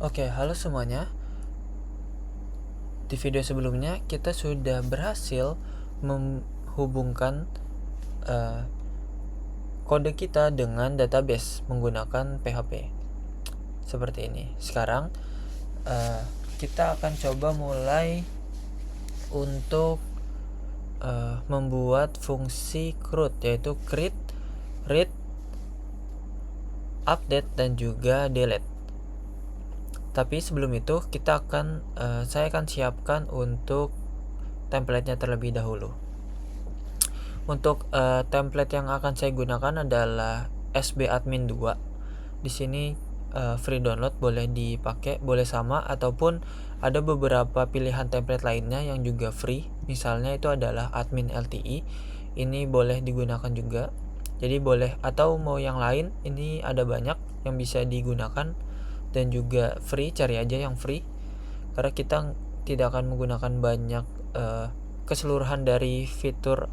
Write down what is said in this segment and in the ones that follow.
Oke, halo semuanya. Di video sebelumnya kita sudah berhasil menghubungkan kode kita dengan database menggunakan PHP. Seperti ini. Sekarang kita akan coba mulai untuk membuat fungsi CRUD, yaitu create, read, update, dan juga delete. Tapi sebelum itu saya akan siapkan untuk template-nya terlebih dahulu. Untuk template yang akan saya gunakan adalah sbadmin 2. Di sini free download, boleh dipakai, boleh sama, ataupun ada beberapa pilihan template lainnya yang juga free. Misalnya itu adalah admin LTE. Ini boleh digunakan juga. Jadi boleh, atau mau yang lain, ini ada banyak yang bisa digunakan dan juga free. Cari aja yang free, karena kita tidak akan menggunakan banyak keseluruhan dari fitur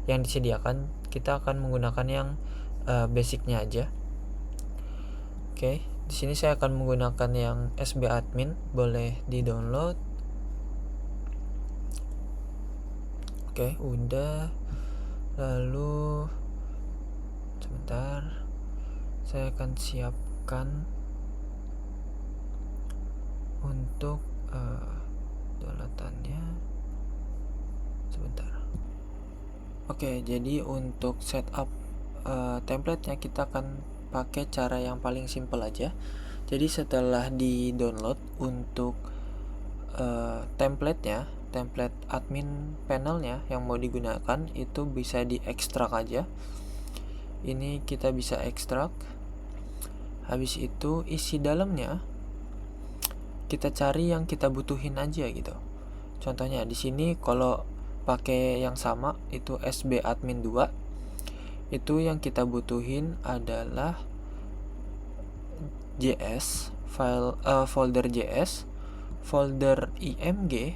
yang disediakan. Kita akan menggunakan yang basicnya aja. Oke, di sini saya akan menggunakan yang sbadmin, boleh di-download. Oke, udah. Lalu sebentar, saya akan siapkan untuk downloadannya. Sebentar. Oke, jadi untuk setup template-nya kita akan pakai cara yang paling simple aja. Jadi setelah di-download untuk template admin panelnya yang mau digunakan, itu bisa diekstrak aja. Ini kita bisa ekstrak. Habis itu isi dalamnya kita cari yang kita butuhin aja gitu. Contohnya di sini kalau pakai yang sama, itu sbadmin 2, itu yang kita butuhin adalah JS, folder JS, folder IMG,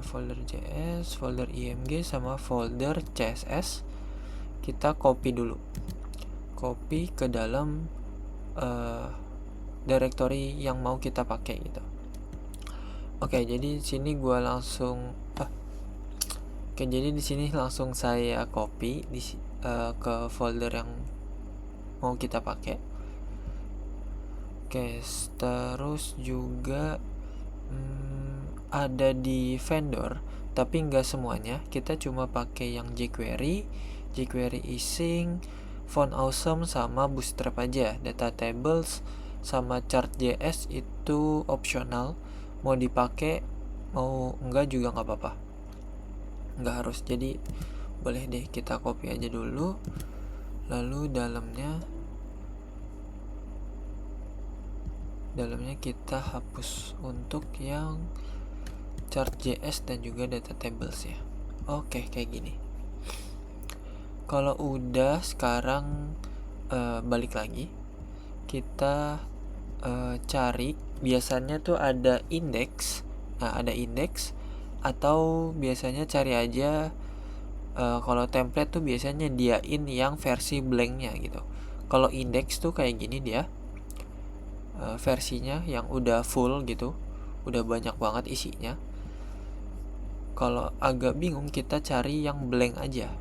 folder JS, folder IMG, sama folder CSS. Kita copy dulu, copy ke dalam directory yang mau kita pakai gitu. Oke, jadi di sini di sini langsung saya copy ke folder yang mau kita pakai. Oke, terus juga ada di vendor, tapi nggak semuanya. Kita cuma pakai yang jQuery async, font awesome, sama bootstrap aja. Data tables sama chart.js itu optional, mau dipakai mau enggak juga nggak apa-apa, nggak harus. Jadi boleh deh, kita copy aja dulu. Lalu dalamnya kita hapus untuk yang chart.js dan juga data tables ya. Oke, kayak gini. Kalau udah, sekarang balik lagi, kita cari. Biasanya tuh ada indeks. Nah, ada indeks, atau biasanya cari aja kalau template tuh biasanya diain yang versi blanknya gitu. Kalau indeks tuh kayak gini dia, versinya yang udah full gitu, udah banyak banget isinya. Kalau agak bingung, kita cari yang blank aja.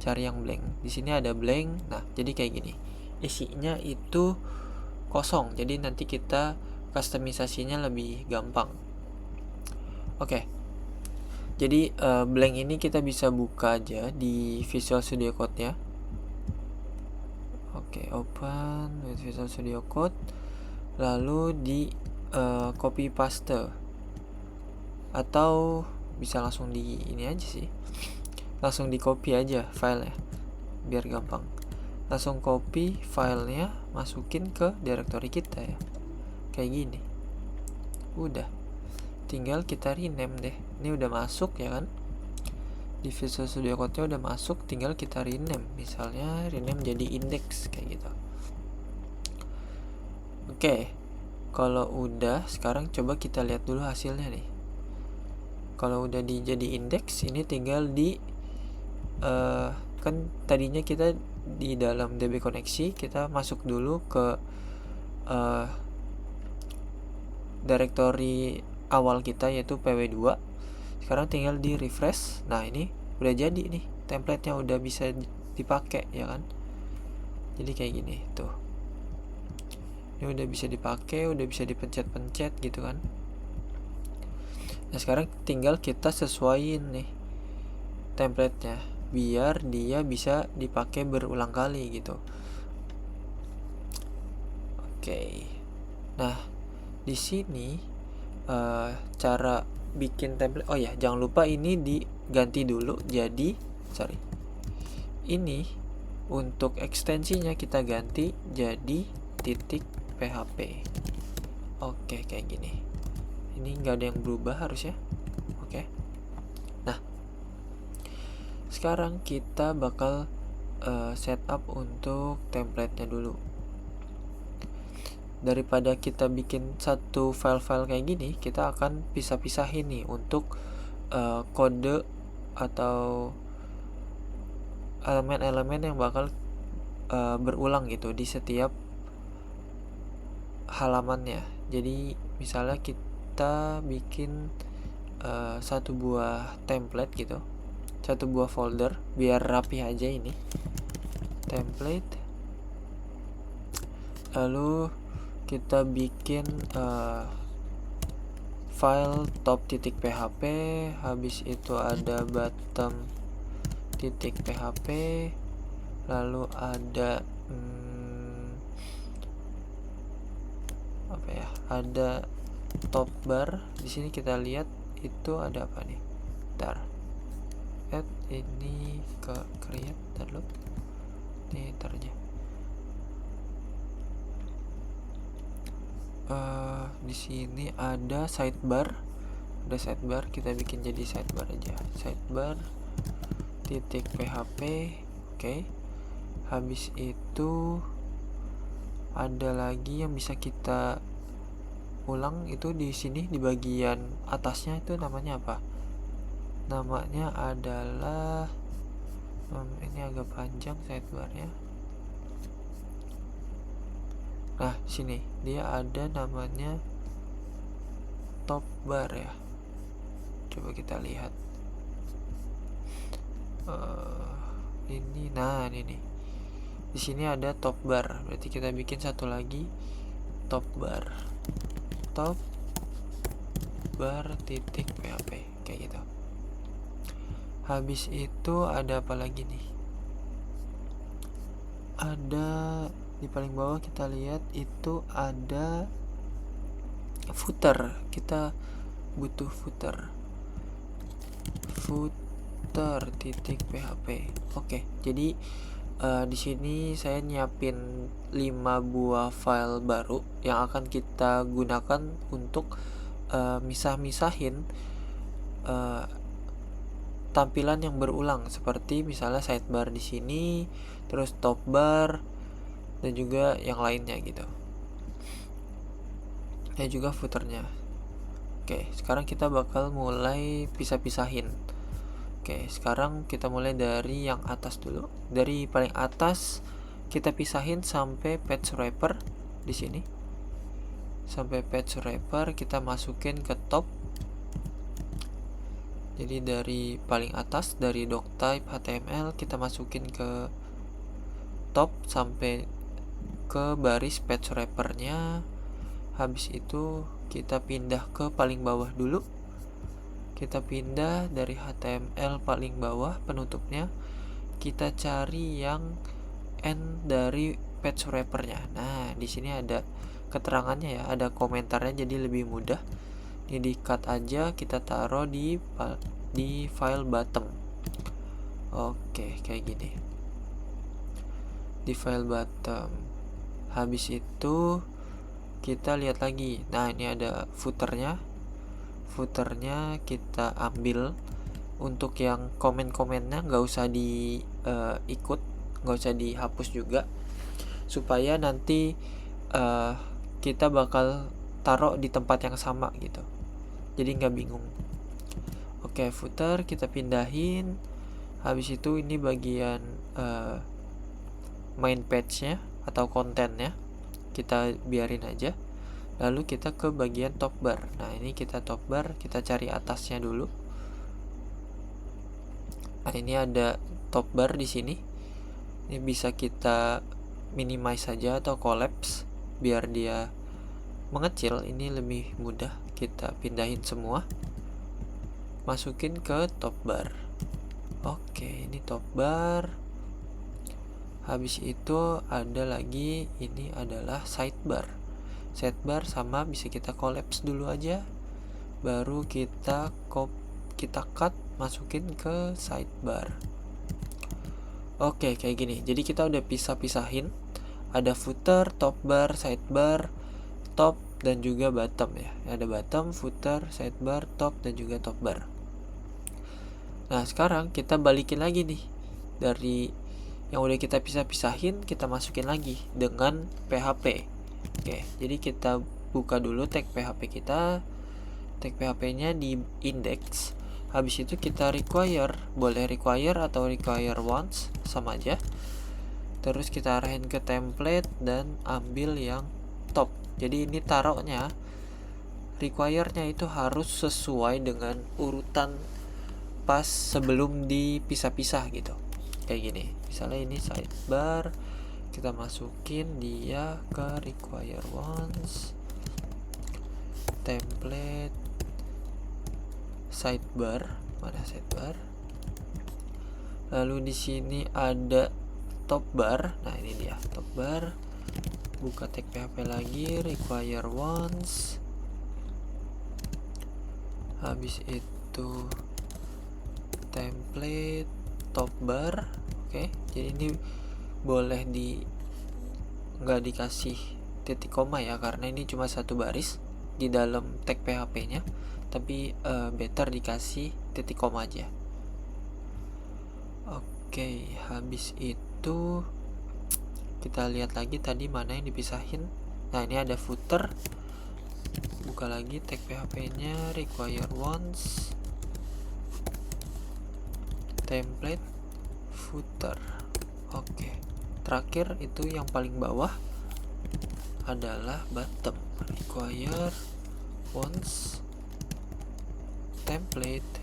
Cari yang blank. Di sini ada blank. Nah, jadi kayak gini. Isinya itu kosong. Jadi nanti kita customisasinya lebih gampang. Oke. Jadi blank ini kita bisa buka aja di Visual Studio Code-nya. Oke, open with Visual Studio Code. Lalu di copy paste, atau bisa langsung di ini aja sih, langsung di copy aja filenya biar gampang. Langsung copy filenya, masukin ke directory kita ya, kayak gini. Udah, tinggal kita rename deh. Ini udah masuk ya kan, di Visual Studio Code-nya udah masuk, tinggal kita rename. Misalnya rename jadi index kayak gitu. Oke, kalau udah, sekarang coba kita lihat dulu hasilnya nih. Kalau udah jadi indeks, ini tinggal di kan tadinya kita di dalam DB koneksi, kita masuk dulu ke directory awal kita yaitu pw2. Sekarang tinggal di refresh. Nah, ini udah jadi nih, template-nya udah bisa dipakai ya kan. Jadi kayak gini tuh, ini udah bisa dipakai, udah bisa dipencet-pencet gitu kan. Nah, sekarang tinggal kita sesuaiin nih template-nya biar dia bisa dipakai berulang kali gitu. Oke. Nah, di sini cara bikin template, oh ya jangan lupa ini diganti dulu jadi ini untuk ekstensinya kita ganti jadi .php. Oke, kayak gini. Ini nggak ada yang berubah harusnya. Oke. Nah, sekarang kita bakal setup untuk template-nya dulu. Daripada kita bikin satu file-file kayak gini, kita akan pisah-pisahin nih untuk kode atau elemen-elemen yang bakal berulang gitu di setiap halamannya. Jadi misalnya kita bikin satu buah template gitu, satu buah folder biar rapi aja ini, template, lalu kita bikin file top.php, habis itu ada bottom.php, lalu ada ada top bar. Di sini kita lihat itu ada apa nih? Bentar. Add ini ke create dulu. Nih ntar aja. Di sini ada sidebar. Ada sidebar, kita bikin jadi sidebar aja. Sidebar .php. Oke. Habis itu ada lagi yang bisa kita ulang, itu di sini di bagian atasnya itu namanya apa? Namanya adalah ini agak panjang sidebarnya. Nah, sini dia ada namanya top bar ya. Coba kita lihat. Ini nih. Di sini ada top bar. Berarti kita bikin satu lagi top bar. Top bar .php kayak gitu. Habis itu ada apa lagi nih? Ada di paling bawah kita lihat itu ada footer. Kita butuh footer .php. Oke, jadi di sini saya nyiapin 5 buah file baru yang akan kita gunakan untuk misah-misahin tampilan yang berulang, seperti misalnya sidebar di sini, terus top bar, dan juga yang lainnya gitu. Dan juga footernya. Oke, sekarang kita bakal mulai pisah-pisahin. Oke, sekarang kita mulai dari yang atas dulu. Dari paling atas kita pisahin sampai page wrapper di sini. Sampai page wrapper kita masukin ke top. Jadi dari paling atas, dari doctype HTML kita masukin ke top sampai ke baris page wrappernya. Habis itu kita pindah ke paling bawah dulu. Kita pindah dari HTML paling bawah penutupnya, kita cari yang end dari page wrappernya. Nah, di sini ada keterangannya ya, ada komentarnya, jadi lebih mudah. Ini di cut aja, kita taruh di file bottom. Oke, kayak gini. Di file bottom. Habis itu kita lihat lagi. Nah, ini ada footernya. Footernya kita ambil. Untuk yang komen-komennya nggak usah diikut, nggak usah dihapus juga, supaya nanti kita bakal taruh di tempat yang sama gitu, jadi nggak bingung. Oke, footer kita pindahin. Habis itu ini bagian main page nya atau kontennya kita biarin aja. lalu kita ke bagian top bar. Nah, ini kita top bar, kita cari atasnya dulu. Nah, ini ada top bar di sini. Ini bisa kita minimize saja atau collapse biar dia mengecil. Ini lebih mudah. Kita pindahin semua, masukin ke top bar. Oke, ini top bar. Habis itu ada lagi, ini adalah sidebar. Sidebar sama bisa kita collapse dulu aja, baru kita cut, masukin ke sidebar. Oke, kayak gini. Jadi kita udah pisah-pisahin, ada footer, top bar, sidebar, top, dan juga bottom ya. Ada bottom, footer, sidebar, top, dan juga top bar. Nah, sekarang kita balikin lagi nih, dari yang udah kita pisah-pisahin, kita masukin lagi dengan PHP. Oke, jadi kita buka dulu tag PHP kita. Tag PHP-nya di index. Habis itu kita require, boleh require atau require once, sama aja. Terus kita arahin ke template dan ambil yang top. Jadi ini taruhnya, require-nya itu harus sesuai dengan urutan pas sebelum dipisah-pisah gitu. Kayak gini, misalnya ini sidebar, kita masukin dia ke require once, template, sidebar, mana sidebar, lalu di sini ada top bar. Nah, ini dia top bar. Buka tag PHP lagi, require once, habis itu template, top bar. Oke, jadi ini boleh nggak dikasih titik koma ya, karena ini cuma satu baris di dalam tag PHP-nya, tapi better dikasih titik koma aja. Oke, habis itu kita lihat lagi tadi mana yang dipisahin. Nah, ini ada footer. Buka lagi tag PHP-nya, require once, template, footer. Oke, terakhir itu yang paling bawah adalah bottom, require once, template,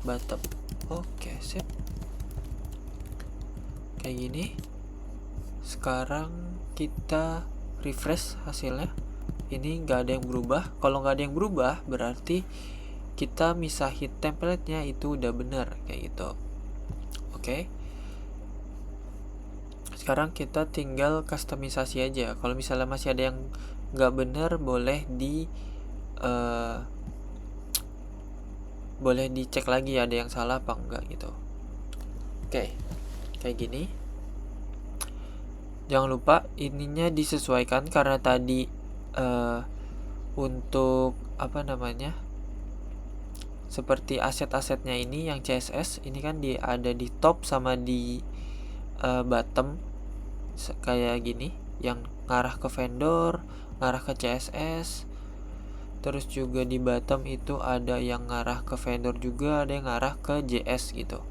bottom. Oke, sip. Kayak gini. Sekarang kita refresh hasilnya. Ini nggak ada yang berubah. Kalau nggak ada yang berubah, berarti kita misahin template-nya itu udah benar kayak gitu. Oke. Sekarang kita tinggal customisasi aja. Kalau misalnya masih ada yang nggak benar, boleh dicek lagi ada yang salah apa enggak gitu. Oke, kayak gini. Jangan lupa ininya disesuaikan, karena tadi untuk seperti aset-asetnya ini yang CSS ini kan ada di top sama di bottom kayak gini, yang ngarah ke vendor, ngarah ke CSS. Terus juga di bottom itu ada yang ngarah ke vendor juga, ada yang ngarah ke JS gitu.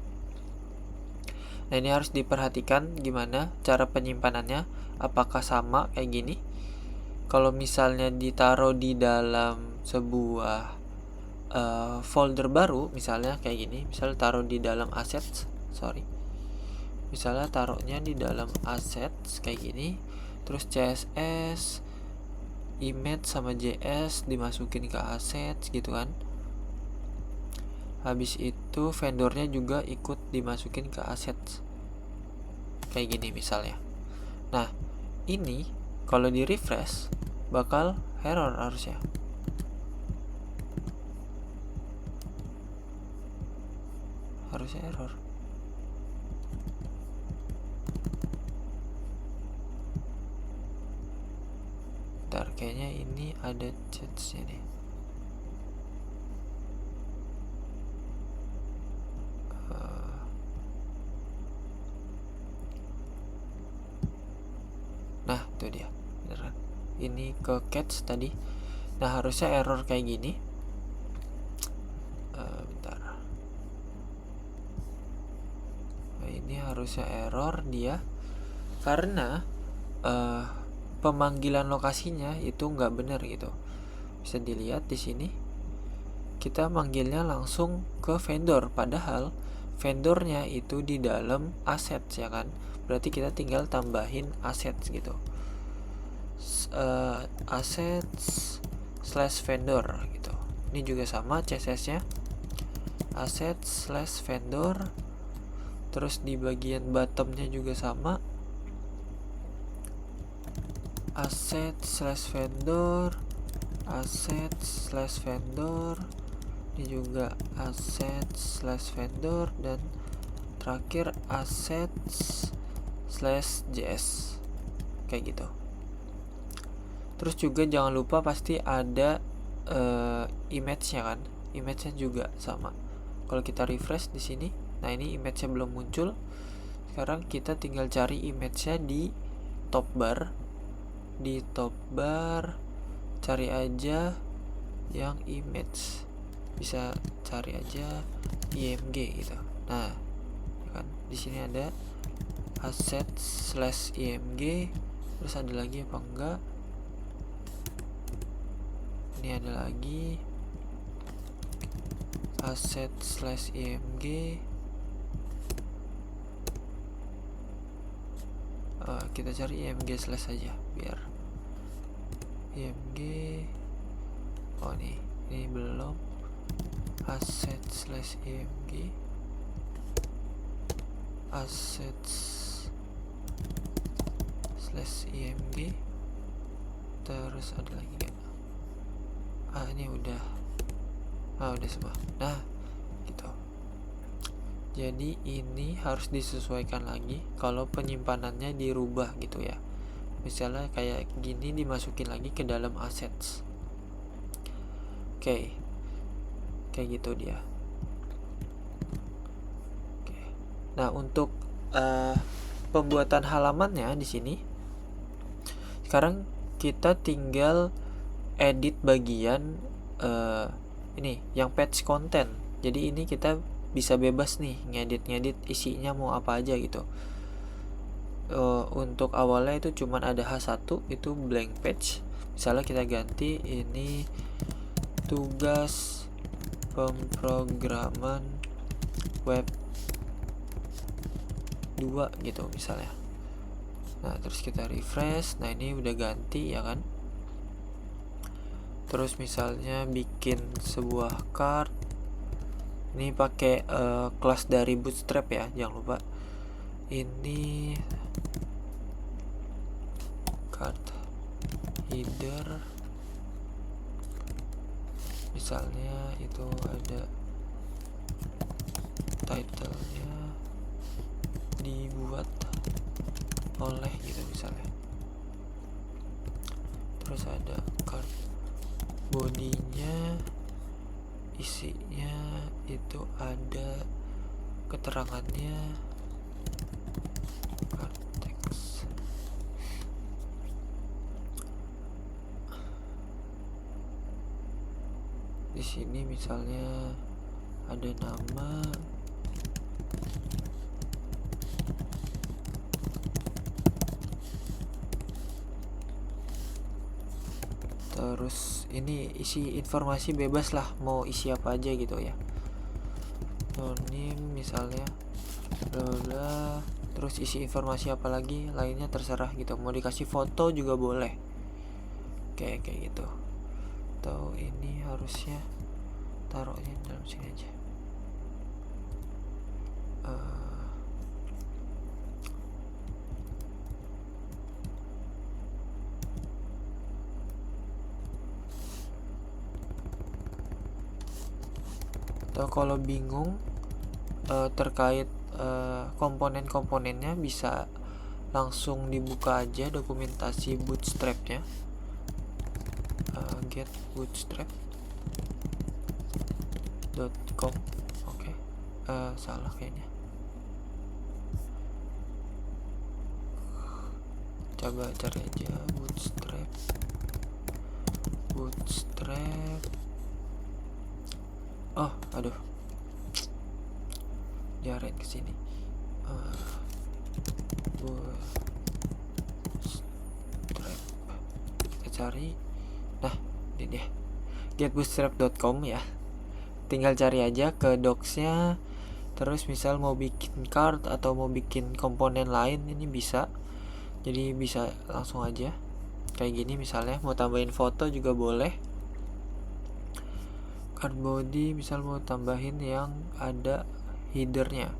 Nah, ini harus diperhatikan gimana cara penyimpanannya, apakah sama kayak gini. Kalau misalnya ditaruh di dalam sebuah folder baru, misalnya kayak gini, misalnya taruh di dalam assets, misalnya taruhnya di dalam assets kayak gini, terus CSS, image sama JS dimasukin ke assets gitu kan. Habis itu vendornya juga ikut dimasukin ke assets kayak gini misalnya. Nah, ini kalau di refresh bakal error harusnya. Error. Ntar kayaknya ini ada chatnya nih. Nah, tuh dia. Beneran. Ini ke catch tadi. Nah, harusnya error kayak gini. Bentar. Nah, ini harusnya error dia karena pemanggilan lokasinya itu nggak benar gitu. Bisa dilihat di sini kita manggilnya langsung ke vendor, padahal vendornya itu di dalam assets ya kan. Berarti kita tinggal tambahin assets gitu. Assets slash vendor gitu. Ini juga sama CSS-nya, assets slash vendor. Terus di bagian bottomnya juga sama, assets slash vendor, assets slash vendor. Ini juga assets slash vendor, dan terakhir assets slash js, kayak gitu. Terus juga jangan lupa pasti ada image-nya kan, image-nya juga sama. Kalau kita refresh di sini, nah ini image-nya belum muncul. Sekarang kita tinggal cari image-nya di top bar. Di top bar cari aja yang image, bisa cari aja img gitu. Nah kan di sini ada assets slash img. Terus ada lagi apa enggak? Ini ada lagi asset slash img. Kita cari img slash aja biar img. Oh ini belum. Asset slash img, assets slash img. Terus ada lagi gak? Ini udah. Udah semua. Nah gitu. Jadi ini harus disesuaikan lagi kalau penyimpanannya dirubah gitu ya. Misalnya kayak gini dimasukin lagi ke dalam assets. Oke. Kayak gitu dia. Oke. Nah, untuk pembuatan halamannya di sini sekarang kita tinggal edit bagian ini yang page content. Jadi ini kita bisa bebas nih ngedit isinya mau apa aja gitu. Untuk awalnya itu cuman ada H1, itu blank page. Misalnya kita ganti ini tugas pemrograman web 2 gitu misalnya. Nah terus kita refresh. Nah ini udah ganti ya kan. Terus misalnya bikin sebuah card, ini pakai kelas dari Bootstrap ya, jangan lupa. Ini card header, misalnya itu ada title-nya dibuat oleh gitu misalnya. Terus ada card bodinya, isinya itu ada keterangannya, card text. Di sini misalnya ada nama, terus ini isi informasi bebas lah, mau isi apa aja gitu ya. Name misalnya, bla terus isi informasi apa lagi lainnya terserah gitu. Mau dikasih foto juga boleh, kayak gitu. Atau ini harusnya taruhnya dalam sini aja. Atau kalau bingung terkait komponen-komponennya, bisa langsung dibuka aja dokumentasi Bootstrap-nya. Get bootstrap.com. Oke. Salah kayaknya. Coba cari aja Bootstrap. Oh, aduh. Jaret ke sini. Bootstrap. cari, nah ini dia getbootstrap.com ya, tinggal cari aja ke docsnya. Terus misal mau bikin card atau mau bikin komponen lain, ini bisa, jadi bisa langsung aja kayak gini. Misalnya mau tambahin foto juga boleh, card body misal mau tambahin yang ada headernya,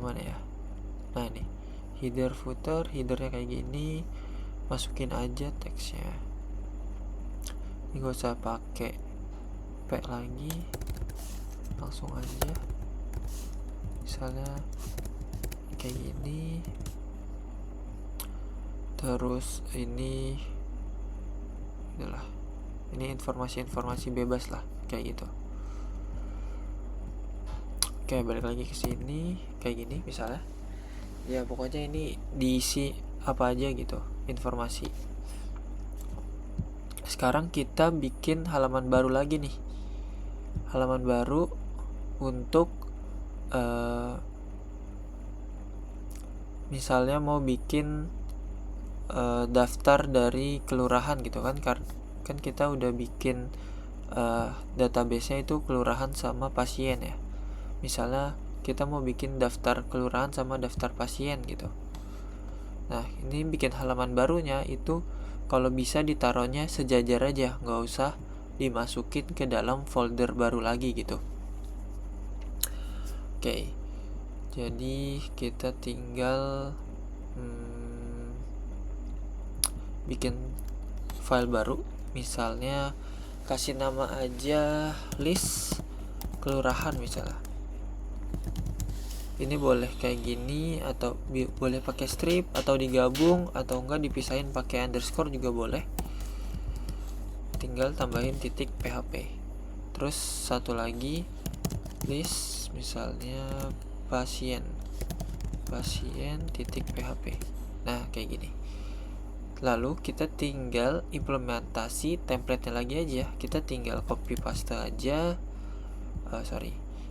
mana ya, nah ini header footer, headernya kayak gini, masukin aja teksnya. Ini gak usah pakai P lagi, langsung aja misalnya kayak gini. Terus ini adalah, ini informasi bebas lah kayak gitu. Oke, balik lagi ke sini kayak gini misalnya. Ya pokoknya ini diisi apa aja gitu informasi. Sekarang kita bikin halaman baru lagi nih. Halaman baru untuk misalnya mau bikin daftar dari kelurahan gitu kan. Kan kita udah bikin database-nya itu kelurahan sama pasien ya. Misalnya kita mau bikin daftar kelurahan sama daftar pasien gitu. Nah, ini bikin halaman barunya itu kalau bisa ditaruhnya sejajar aja, nggak usah dimasukin ke dalam folder baru lagi gitu. Oke, jadi kita tinggal bikin file baru. Misalnya kasih nama aja list kelurahan misalnya. Ini boleh kayak gini, atau boleh pakai strip, atau digabung, atau enggak dipisahin pakai underscore juga boleh. Tinggal tambahin titik php. Terus satu lagi list misalnya pasien titik php. Nah kayak gini. Lalu kita tinggal implementasi template-nya lagi aja. Kita tinggal copy paste aja.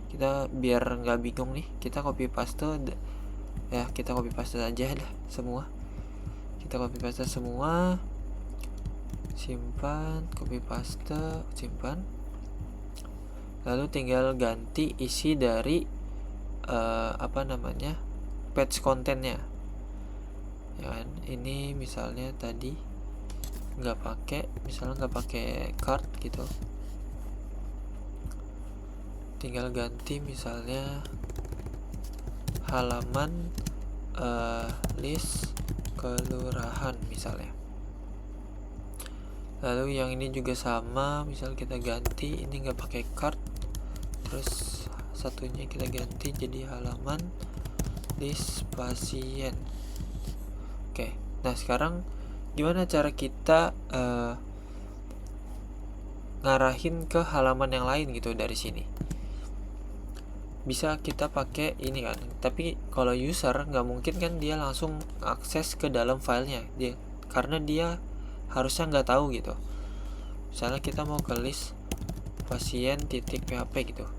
Kita biar nggak bingung nih, kita copy paste ya, kita copy paste aja dah semua. Kita copy paste semua, simpan, copy paste, simpan. Lalu tinggal ganti isi dari page kontennya ya kan. Ini misalnya tadi nggak pakai card gitu, tinggal ganti misalnya halaman list kelurahan misalnya. Lalu yang ini juga sama, misal kita ganti ini nggak pakai card, terus satunya kita ganti jadi halaman list pasien. Oke, nah sekarang gimana cara kita ngarahin ke halaman yang lain gitu dari sini? Bisa kita pakai ini kan, tapi kalau user nggak mungkin kan dia langsung akses ke dalam filenya karena dia harusnya nggak tahu gitu. Misalnya kita mau ke list pasien titik php gitu,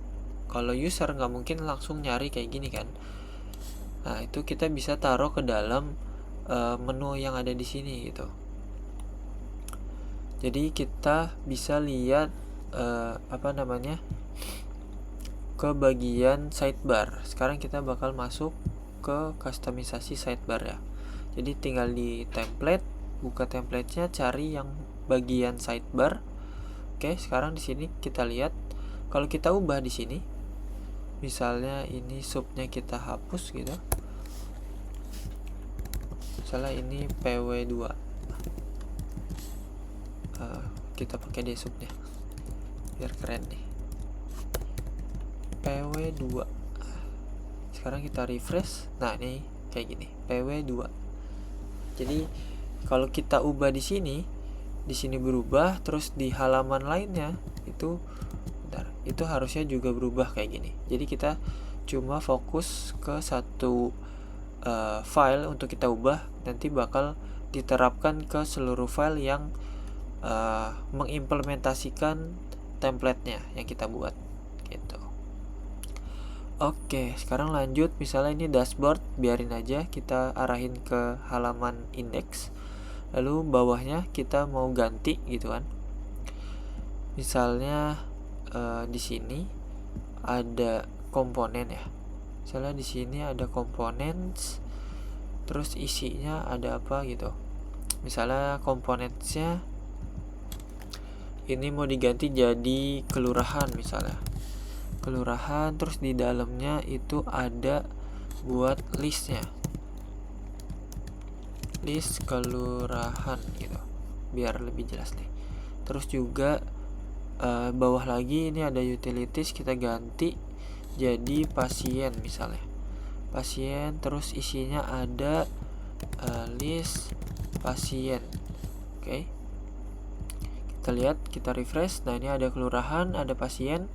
kalau user nggak mungkin langsung nyari kayak gini kan. Nah itu kita bisa taruh ke dalam menu yang ada di sini gitu. Jadi kita bisa lihat ke bagian sidebar. Sekarang kita bakal masuk ke kustomisasi sidebar ya. Jadi tinggal di template, buka templatenya, cari yang bagian sidebar. Oke, sekarang di sini kita lihat kalau kita ubah di sini, misalnya ini subnya kita hapus gitu. Misalnya ini PW2, kita pakai deh subnya biar keren nih, PW2. Sekarang kita refresh. Nah ini kayak gini, PW2. Jadi kalau kita ubah di sini berubah, terus di halaman lainnya itu harusnya juga berubah kayak gini. Jadi kita cuma fokus ke satu file untuk kita ubah, nanti bakal diterapkan ke seluruh file yang mengimplementasikan template-nya yang kita buat gitu. Oke, sekarang lanjut. Misalnya ini dashboard, biarin aja, kita arahin ke halaman index. Lalu bawahnya kita mau ganti gitu kan. Misalnya di sini ada komponen ya. Misalnya di sini ada komponen, terus isinya ada apa gitu. Misalnya komponennya ini mau diganti jadi kelurahan misalnya. Kelurahan, terus di dalamnya itu ada buat listnya, list kelurahan gitu, biar lebih jelas nih. Terus juga bawah lagi ini ada utilities, kita ganti jadi pasien misalnya, pasien, terus isinya ada list pasien. Oke, kita lihat, kita refresh. Nah, ini ada kelurahan, ada pasien,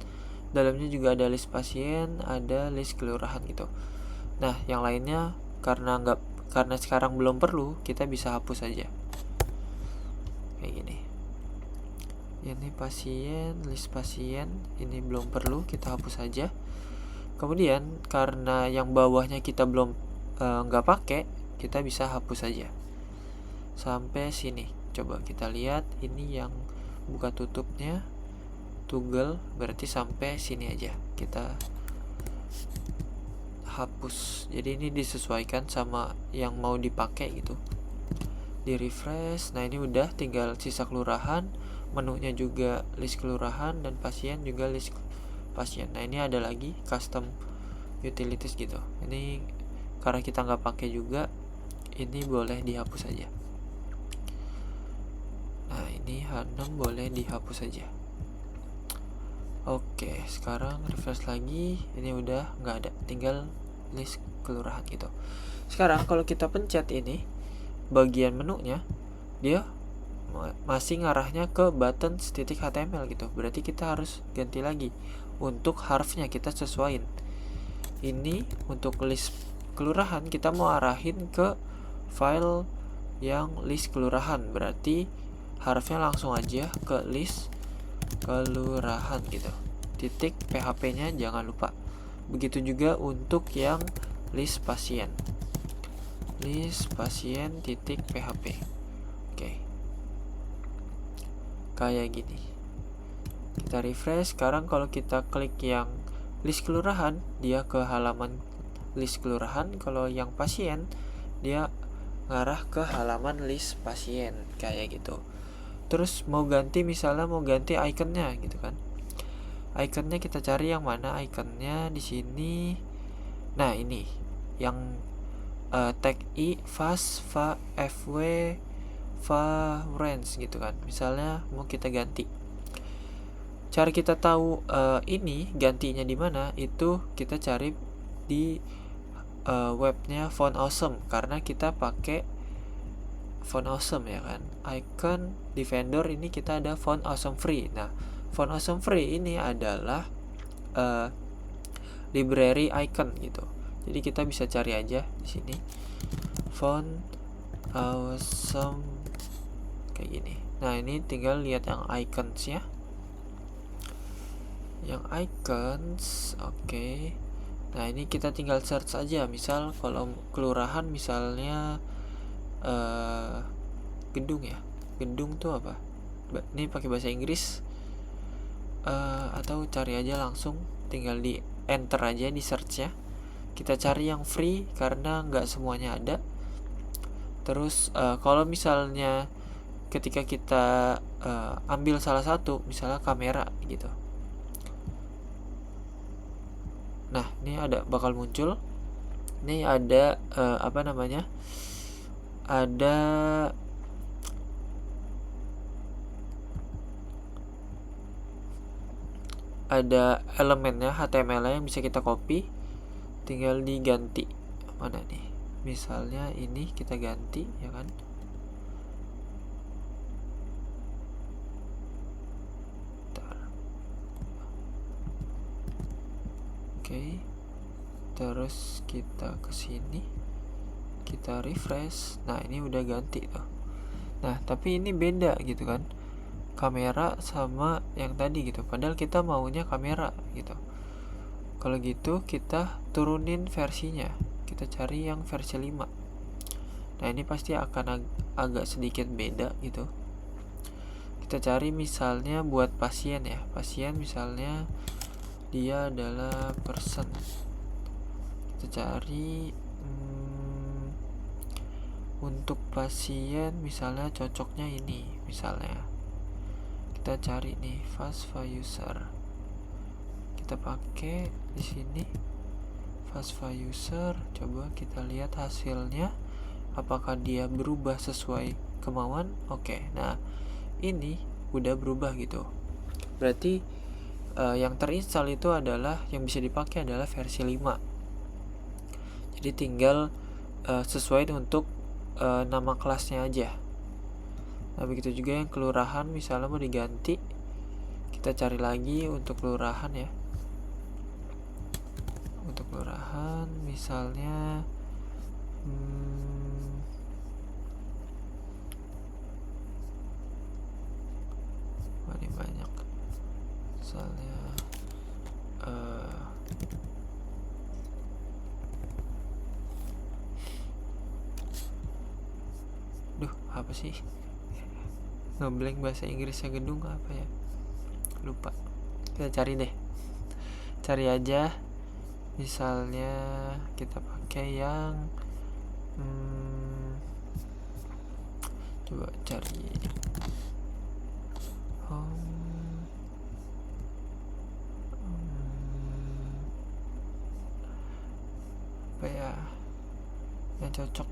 dalamnya juga ada list pasien, ada list kelurahan gitu. Nah, yang lainnya karena sekarang belum perlu, kita bisa hapus aja kayak gini. Ini pasien, list pasien, ini belum perlu, kita hapus aja. Kemudian karena yang bawahnya kita belum nggak pakai, kita bisa hapus aja sampai sini. Coba kita lihat, ini yang buka tutupnya toggle, berarti sampai sini aja kita hapus. Jadi ini disesuaikan sama yang mau dipakai gitu. Di refresh. Nah, ini udah tinggal sisa kelurahan, menunya juga list kelurahan, dan pasien juga list pasien. Nah, ini ada lagi custom utilities gitu. Ini karena kita nggak pakai juga, ini boleh dihapus aja. Nah, ini H6 boleh dihapus aja. Oke, sekarang refresh lagi, ini udah nggak ada, tinggal list kelurahan gitu. Sekarang kalau kita pencet ini bagian menunya, dia masih ngarahnya ke buttons.html gitu. Berarti kita harus ganti lagi. Untuk harfnya kita sesuaiin. Ini untuk list kelurahan kita mau arahin ke file yang list kelurahan, berarti harfnya langsung aja ke list kelurahan gitu. Titik PHP nya jangan lupa. Begitu juga untuk yang list pasien, list pasien titik PHP. Oke, kayak gini. Kita refresh. Sekarang kalau kita klik yang list kelurahan, dia ke halaman list kelurahan. Kalau yang pasien, dia ngarah ke halaman list pasien kayak gitu. Terus mau ganti, misalnya mau ganti ikonnya gitu kan. Ikonnya kita cari yang mana ikonnya di sini. Nah, ini yang tag i fast fw range gitu kan. Misalnya mau kita ganti. Cara kita tahu ini gantinya di mana, itu kita cari di webnya Font Awesome, karena kita pakai Font Awesome ya kan. Icon di vendor ini kita ada Font Awesome Free. Nah, Font Awesome Free ini adalah library icon gitu. Jadi kita bisa cari aja di sini Font Awesome kayak gini. Nah, ini tinggal lihat yang iconsnya. Yang icons, oke. Nah, ini kita tinggal search aja. Misal kalau kelurahan misalnya gedung ya. Gedung tuh apa? Ini pakai bahasa Inggris. Atau cari aja langsung, tinggal di enter aja di search ya. Kita cari yang free karena nggak semuanya ada. Terus kalau misalnya ketika kita ambil salah satu, misalnya kamera gitu. Nah, ini ada bakal muncul. Ini ada apa namanya? Ada elemennya HTML yang bisa kita copy, tinggal diganti. Mana nih? Misalnya ini kita ganti ya kan. Oke. Terus kita ke sini. Kita refresh. Nah, ini udah ganti tuh. Nah, tapi ini beda gitu kan. Kamera sama yang tadi gitu. Padahal kita maunya kamera gitu. Kalau gitu kita turunin versinya, kita cari yang versi 5. Nah ini pasti akan agak sedikit beda gitu. Kita cari misalnya buat pasien ya, pasien misalnya dia adalah person. Kita cari untuk pasien misalnya cocoknya ini, misalnya kita cari nih FastFa user, kita pakai di sini FastFa user. Coba kita lihat hasilnya, apakah dia berubah sesuai kemauan. Oke, nah ini udah berubah gitu, berarti yang terinstall itu adalah, yang bisa dipakai adalah versi 5. Jadi tinggal sesuai untuk nama kelasnya aja. Nah begitu juga yang kelurahan, misalnya mau diganti, kita cari lagi untuk kelurahan ya. Untuk kelurahan misalnya ini banyak, misalnya apa sih, ngeblank bahasa Inggrisnya gedung apa ya, lupa. Kita cari deh, cari aja, misalnya kita pakai yang coba cari apa ya yang cocok,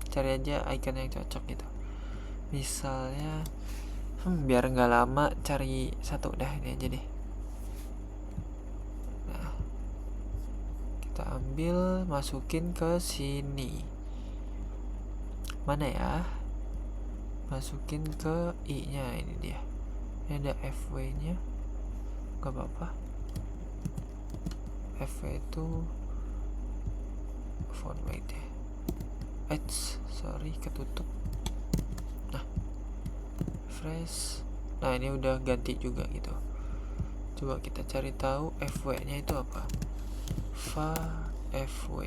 cari aja icon yang cocok gitu. Misalnya biar nggak lama cari satu, dah ini aja deh. Nah kita ambil, masukin ke sini, mana ya, masukin ke i nya, ini dia, ini ada fw nya, nggak apa-apa. fw itu font weight ya, sorry ketutup. Nah fresh, nah ini udah ganti juga gitu. Coba kita cari tahu fw nya itu apa, fa fw.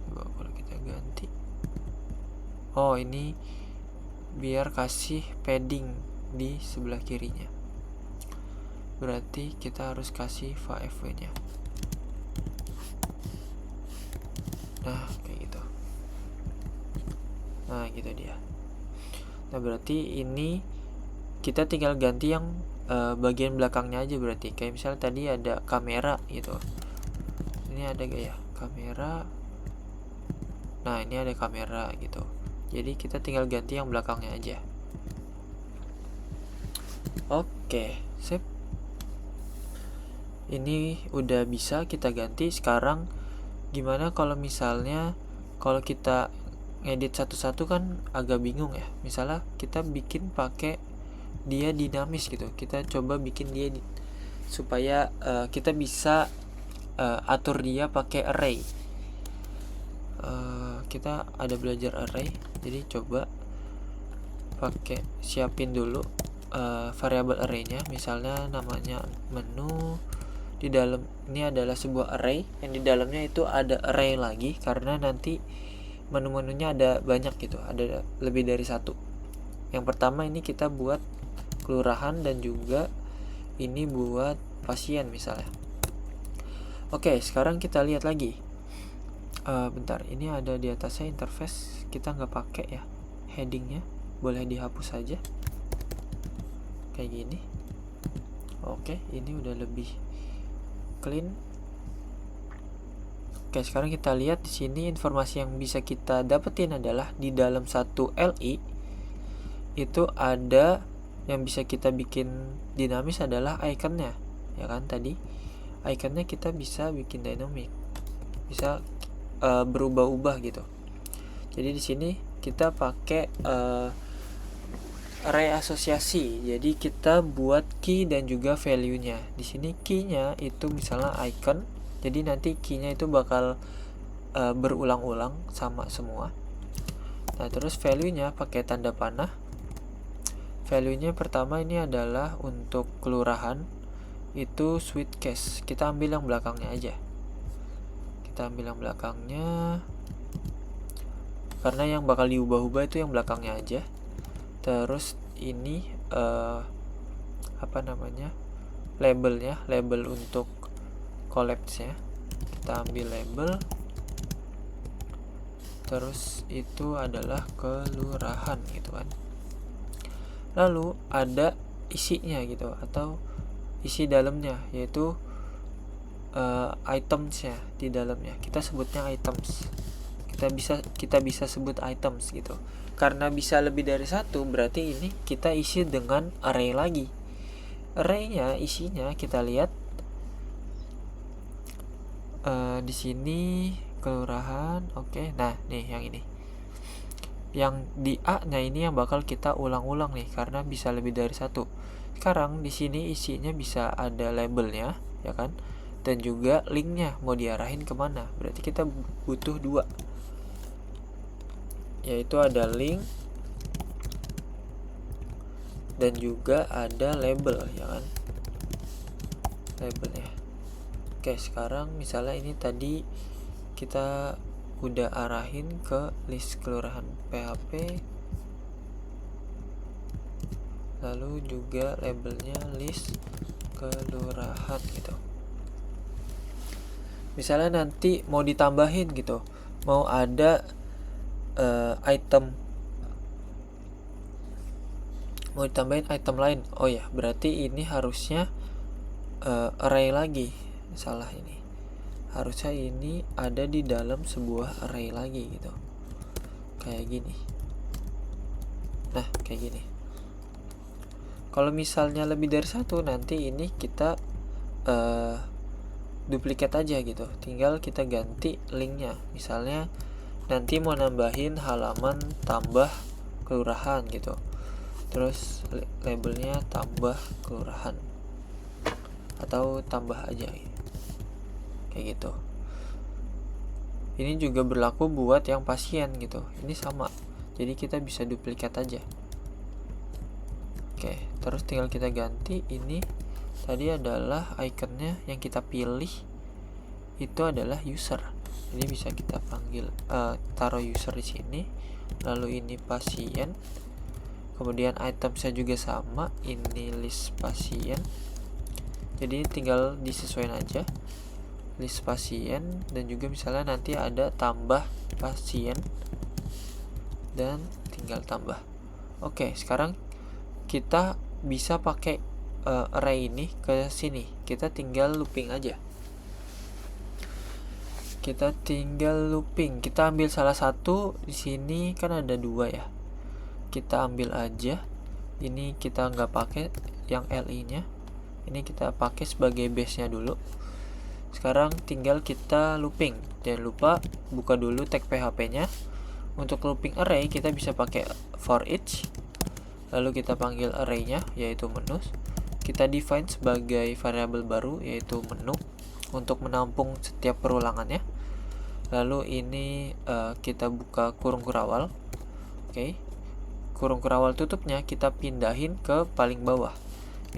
Coba kalau kita ganti, oh ini biar kasih padding di sebelah kirinya, berarti kita harus kasih fa fw nya. Nah kayak gitu. Nah gitu dia. Nah berarti ini kita tinggal ganti yang bagian belakangnya aja. Berarti kayak misalnya tadi ada kamera gitu, ini ada gak ya kamera, nah ini ada kamera gitu. Jadi kita tinggal ganti yang belakangnya aja. Oke, sip. Ini udah bisa kita ganti. Sekarang gimana kalau misalnya kalau kita ngedit satu-satu kan agak bingung ya. Misalnya kita bikin pakai dia dinamis gitu, kita coba bikin dia supaya kita bisa atur dia pakai array. Kita ada belajar array, jadi coba pakai siapin dulu variabel arraynya, misalnya namanya menu. Di dalam ini adalah sebuah array, yang di dalamnya itu ada array lagi karena nanti menu-menunya ada banyak gitu, ada lebih dari satu. Yang pertama ini kita buat kelurahan dan juga ini buat pasien misalnya. Oke, sekarang kita lihat lagi. Bentar, ini ada di atasnya interface, kita nggak pakai ya headingnya, boleh dihapus saja kayak gini. Oke, ini udah lebih clean. Oke, sekarang kita lihat di sini informasi yang bisa kita dapetin adalah di dalam satu LI itu ada yang bisa kita bikin dinamis adalah iconnya, ya kan? Tadi iconnya kita bisa bikin dynamic, bisa berubah-ubah gitu. Jadi di sini kita pakai array asosiasi. Jadi kita buat key dan juga value-nya. Di sini key-nya itu misalnya icon. Jadi nanti key-nya itu bakal berulang-ulang sama semua. Nah, terus value-nya pakai tanda panah. Value-nya pertama ini adalah untuk kelurahan. itu switch case. Kita ambil yang belakangnya aja. Kita ambil yang belakangnya, karena yang bakal diubah-ubah itu yang belakangnya aja. Terus ini labelnya, label untuk collapse-nya. Kita ambil label. Terus itu adalah kelurahan gitu kan. Lalu ada isinya gitu, atau isi dalamnya, yaitu itemsnya di dalamnya. Kita sebutnya items. Kita bisa sebut items gitu. Karena bisa lebih dari satu, berarti ini kita isi dengan array lagi. Arraynya isinya kita lihat di sini kelurahan. Oke. Nah, nih yang ini. Yang di A-nya ini yang bakal kita ulang-ulang nih, karena bisa lebih dari satu. Sekarang di sini isinya bisa ada labelnya, ya kan? Dan juga linknya mau diarahin kemana. Berarti kita butuh dua, yaitu ada link dan juga ada label, ya kan? Labelnya. Oke, sekarang misalnya ini tadi kita udah arahin ke list kelurahan PHP, lalu juga labelnya list kelurahan gitu. Misalnya nanti mau ditambahin gitu, mau ada mau ditambahin item lain. Oh ya, berarti ini harusnya array lagi. Salah ini. Harusnya ini ada di dalam sebuah array lagi gitu. Kayak gini. Nah, kayak gini. Kalau misalnya lebih dari satu, nanti ini kita duplikat aja gitu. Tinggal kita ganti linknya. Misalnya nanti mau nambahin halaman tambah kelurahan gitu. Terus labelnya tambah kelurahan, atau tambah aja kayak gitu. Ini juga berlaku buat yang pasien gitu. Ini sama. Jadi kita bisa duplikat aja. Oke, terus tinggal kita ganti. Ini tadi adalah ikonnya yang kita pilih itu adalah user. Jadi bisa kita panggil taruh user di sini. Lalu ini pasien. Kemudian itemnya juga sama. Ini list pasien. Jadi tinggal disesuaikan aja list pasien, dan juga misalnya nanti ada tambah pasien dan tinggal tambah. Oke, sekarang kita bisa pakai array ini ke sini. Kita tinggal looping aja. Kita ambil salah satu. Di sini kan ada dua ya. Kita ambil aja. Ini kita nggak pakai yang li-nya. Ini kita pakai sebagai base-nya dulu. Sekarang tinggal kita looping. Jangan lupa buka dulu tag PHP-nya. Untuk looping array kita bisa pakai for each. Lalu kita panggil array-nya, yaitu menu. Kita define sebagai variabel baru, yaitu menu, untuk menampung setiap perulangannya. Lalu ini kita buka kurung kurawal. Oke. Kurung kurawal tutupnya kita pindahin ke paling bawah.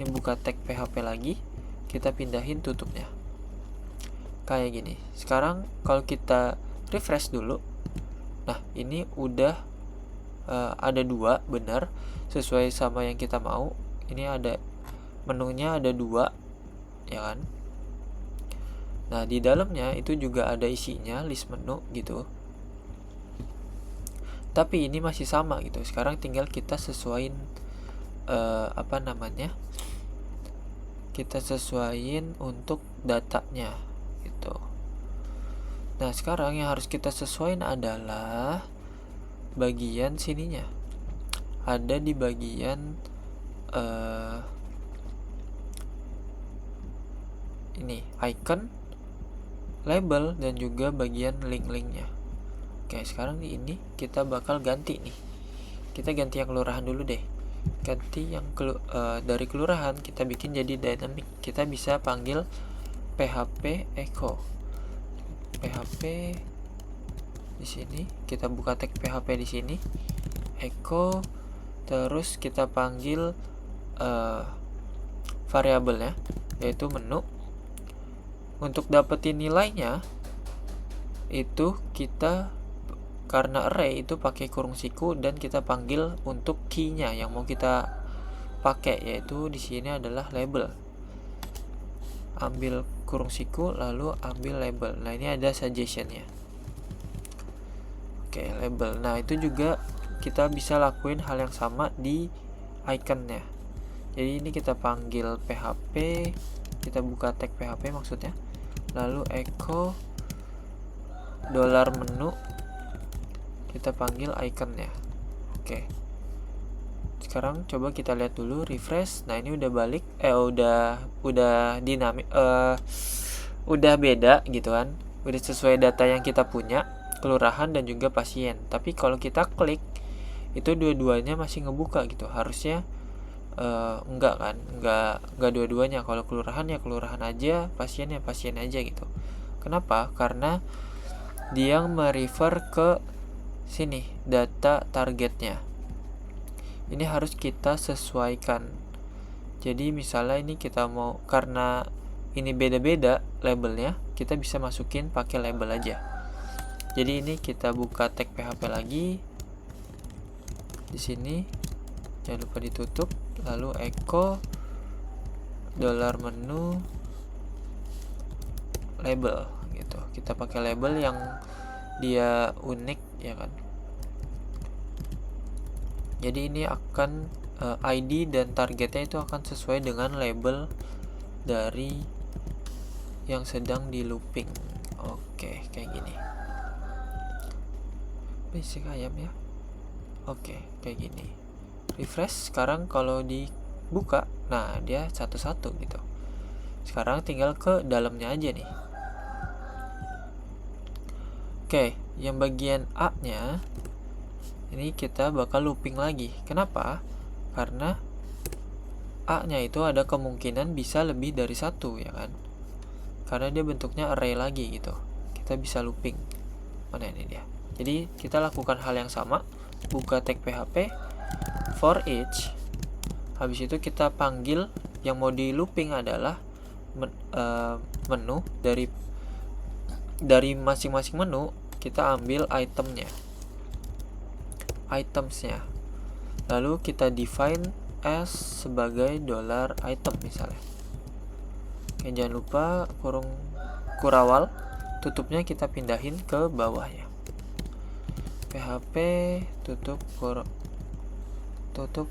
Ini buka tag PHP lagi, kita pindahin tutupnya. Kayak gini. Sekarang kalau kita refresh dulu. Nah, ini udah ada dua, benar, sesuai sama yang kita mau. Ini ada menunya, ada dua, ya kan? Nah, di dalamnya itu juga ada isinya, list menu gitu. Tapi ini masih sama gitu. Sekarang tinggal kita sesuaiin kita sesuaiin untuk datanya gitu. Nah, sekarang yang harus kita sesuaiin adalah bagian sininya. Ada di bagian ini icon, label, dan juga bagian link-linknya. Oke, sekarang di ini kita bakal ganti nih. Kita ganti yang kelurahan dulu deh. Ganti yang dari kelurahan kita bikin jadi dynamic. Kita bisa panggil php echo. PHP di sini kita buka tag PHP di sini, echo, terus kita panggil variabelnya. yaitu menu. Untuk dapetin nilainya itu kita, karena array itu pakai kurung siku, dan kita panggil untuk key-nya yang mau kita pakai, yaitu di sini adalah label. Ambil kurung siku lalu ambil label. Nah, ini ada suggestion-nya. Oke, label. Nah, itu juga kita bisa lakuin hal yang sama di iconnya. Jadi ini kita panggil php, kita buka tag php maksudnya, lalu echo $menu, kita panggil iconnya. Oke, sekarang coba kita lihat dulu, refresh. Nah, ini udah balik, udah dinamik, udah beda gitu kan, udah sesuai data yang kita punya, kelurahan dan juga pasien. Tapi kalau kita klik itu dua-duanya masih ngebuka gitu. Harusnya enggak kan, enggak dua-duanya. Kalau kelurahan ya kelurahan aja, pasien ya pasien aja gitu. Kenapa? Karena dia merefer ke sini data targetnya. Ini harus kita sesuaikan. Jadi misalnya ini kita mau, karena ini beda-beda labelnya, kita bisa masukin pakai label aja. Jadi ini kita buka tag php lagi di sini, jangan lupa ditutup, lalu echo $menu label gitu. Kita pakai label yang dia unik ya kan. Jadi ini akan ID dan targetnya itu akan sesuai dengan label dari yang sedang di looping. Oke, kayak gini. Basic ayam ya. Oke, kayak gini. Refresh. Sekarang kalau dibuka, nah dia satu-satu gitu. Sekarang tinggal ke dalamnya aja nih. Oke, yang bagian A-nya ini kita bakal looping lagi. Kenapa? Karena A-nya itu ada kemungkinan bisa lebih dari satu ya kan. Karena dia bentuknya array lagi gitu. Kita bisa looping. Mana ini dia. Jadi kita lakukan hal yang sama. Buka tag php for each. Habis itu kita panggil yang mau di looping adalah menu. Dari masing-masing menu kita ambil itemsnya, lalu kita define as sebagai $item misalnya. Oke, jangan lupa kurawal, tutupnya kita pindahin ke bawahnya. php tutup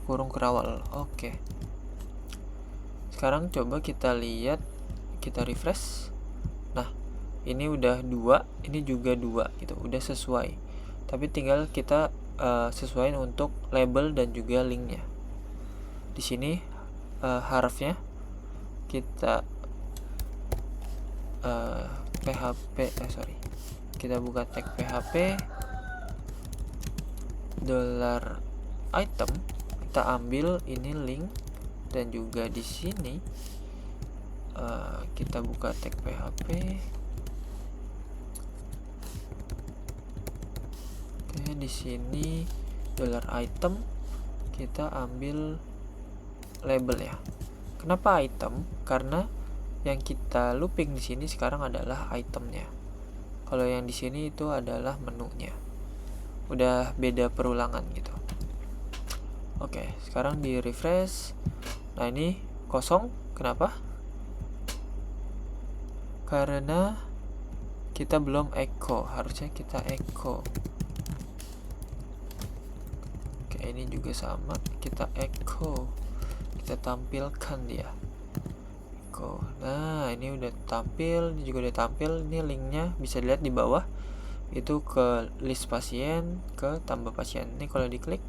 kurung kurawal. Oke, sekarang coba kita lihat, kita refresh. Nah, ini udah 2, ini juga 2 gitu, udah sesuai. Tapi tinggal kita sesuaiin untuk label dan juga linknya. Di sini harfnya kita kita buka tag php $item, kita ambil ini link, dan juga di sini kita buka tag php. Oke, di sini $item, kita ambil label ya. Kenapa item? Karena yang kita looping di sini sekarang adalah itemnya. Kalau yang di sini itu adalah menunya. Udah beda perulangan gitu. Oke, sekarang di refresh. Nah, ini kosong. Kenapa? Karena kita belum echo. Harusnya kita echo. Oke, ini juga sama. Kita echo. Kita tampilkan dia. Echo. Nah, ini udah tampil. Ini juga udah tampil. Ini linknya bisa dilihat di bawah. Itu ke list pasien, ke tambah pasien. Ini kalau diklik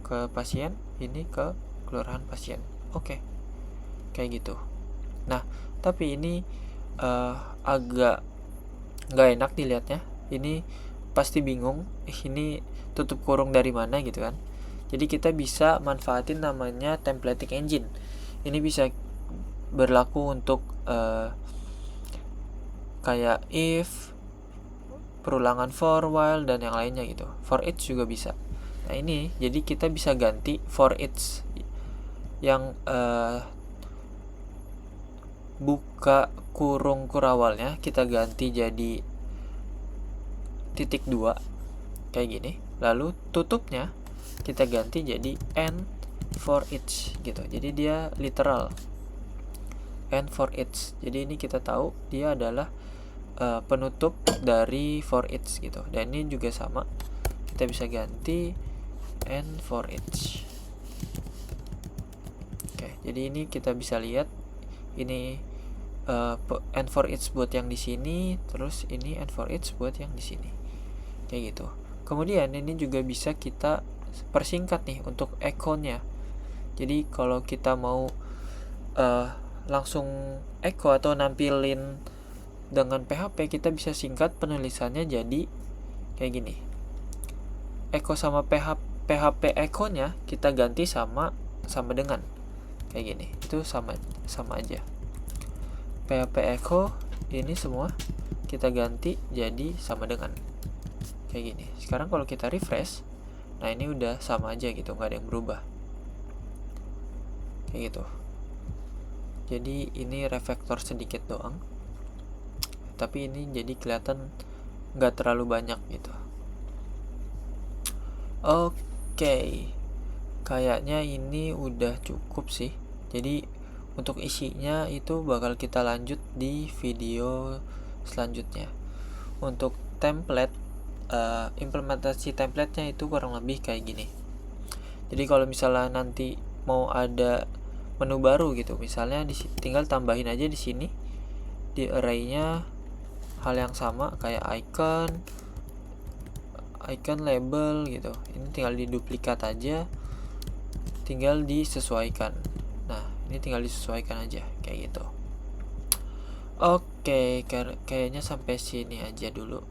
ke pasien, ini ke kelurahan pasien. Oke, kayak gitu. Nah, tapi ini agak nggak enak dilihatnya. Ini pasti bingung, ini tutup kurung dari mana gitu kan. Jadi kita bisa manfaatin namanya templating engine. Ini bisa berlaku untuk kayak if, perulangan for, while, dan yang lainnya gitu. For each juga bisa. Nah, ini jadi kita bisa ganti for each yang buka kurung kurawalnya kita ganti jadi titik 2 kayak gini, lalu tutupnya kita ganti jadi and for each gitu. Jadi dia literal and for each. Jadi ini kita tahu dia adalah penutup dari for each gitu. Dan ini juga sama, kita bisa ganti and for each. Oke, jadi ini kita bisa lihat ini and for each buat yang di sini, terus ini and for each buat yang di sini, kayak gitu. Kemudian ini juga bisa kita persingkat nih untuk echo-nya. Jadi kalau kita mau langsung echo atau nampilin dengan PHP, kita bisa singkat penulisannya jadi kayak gini. Echo sama PHP echo-nya kita ganti sama dengan kayak gini. Itu sama aja. PHP echo ini semua kita ganti jadi sama dengan kayak gini. Sekarang kalau kita refresh, nah ini udah sama aja gitu, nggak ada yang berubah kayak gitu. Jadi ini refaktor sedikit doang, tapi ini jadi kelihatan nggak terlalu banyak gitu. Oke, kayaknya ini udah cukup sih. Jadi untuk isinya itu bakal kita lanjut di video selanjutnya. Untuk template, implementasi templatenya itu kurang lebih kayak gini. Jadi kalau misalnya nanti mau ada menu baru gitu, misalnya tinggal tambahin aja di sini di array-nya hal yang sama kayak icon label gitu. Ini tinggal diduplikat aja, tinggal disesuaikan. Nah, ini tinggal disesuaikan aja kayak gitu. Oke, kayaknya sampai sini aja dulu.